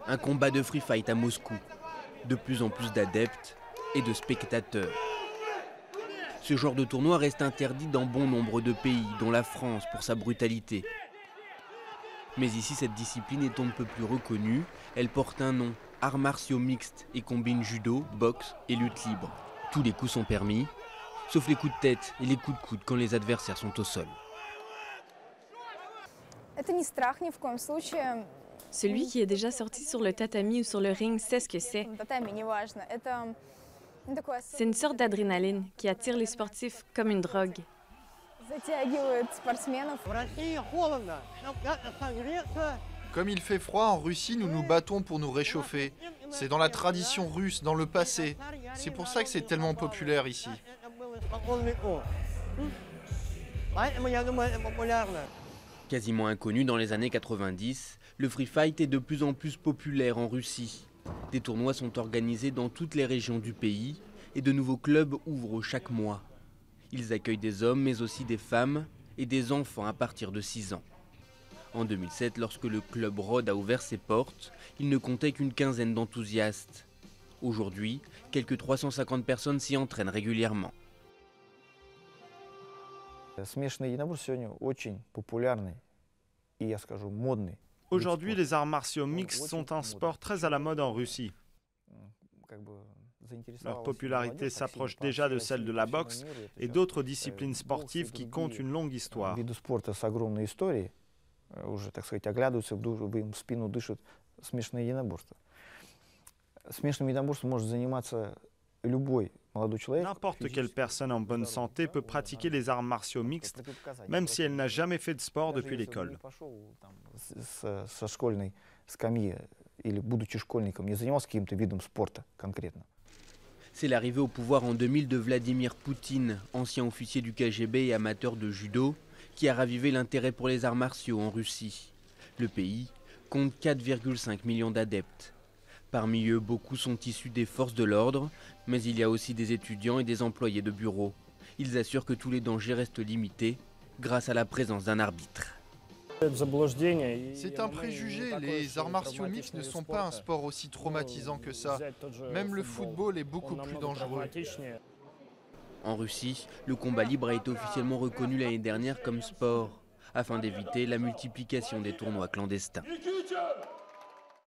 Un combat de free fight à Moscou. De plus en plus d'adeptes et de spectateurs. Ce genre de tournoi reste interdit dans bon nombre de pays, dont la France pour sa brutalité. Mais ici, cette discipline est on ne peut plus reconnue. Elle porte un nom, arts martiaux mixtes, et combine judo, boxe et lutte libre. Tous les coups sont permis, sauf les coups de tête et les coups de coude quand les adversaires sont au sol. Celui qui est déjà sorti sur le tatami ou sur le ring sait ce que c'est. C'est une sorte d'adrénaline qui attire les sportifs comme une drogue. Comme il fait froid en Russie, nous nous battons pour nous réchauffer. C'est dans la tradition russe, dans le passé. C'est pour ça que c'est tellement populaire ici. Quasiment inconnu dans les années 90, le free fight est de plus en plus populaire en Russie. Des tournois sont organisés dans toutes les régions du pays et de nouveaux clubs ouvrent chaque mois. Ils accueillent des hommes mais aussi des femmes et des enfants à partir de 6 ans. En 2007, lorsque le club Rod a ouvert ses portes, il ne comptait qu'une quinzaine d'enthousiastes. Aujourd'hui, quelques 350 personnes s'y entraînent régulièrement. Aujourd'hui, les arts martiaux mixtes sont un sport très à la mode en Russie. Leur popularité s'approche déjà de celle de la boxe et d'autres disciplines sportives qui comptent une longue histoire. N'importe quelle personne en bonne santé peut pratiquer les arts martiaux mixtes, même si elle n'a jamais fait de sport depuis l'école. C'est l'arrivée au pouvoir en 2000 de Vladimir Poutine, ancien officier du KGB et amateur de judo, qui a ravivé l'intérêt pour les arts martiaux en Russie. Le pays compte 4,5 millions d'adeptes. Parmi eux, beaucoup sont issus des forces de l'ordre, mais il y a aussi des étudiants et des employés de bureau. Ils assurent que tous les dangers restent limités grâce à la présence d'un arbitre. C'est un préjugé, les arts martiaux mixtes ne sont pas un sport aussi traumatisant que ça. Même le football est beaucoup plus dangereux. En Russie, le combat libre a été officiellement reconnu l'année dernière comme sport, afin d'éviter la multiplication des tournois clandestins.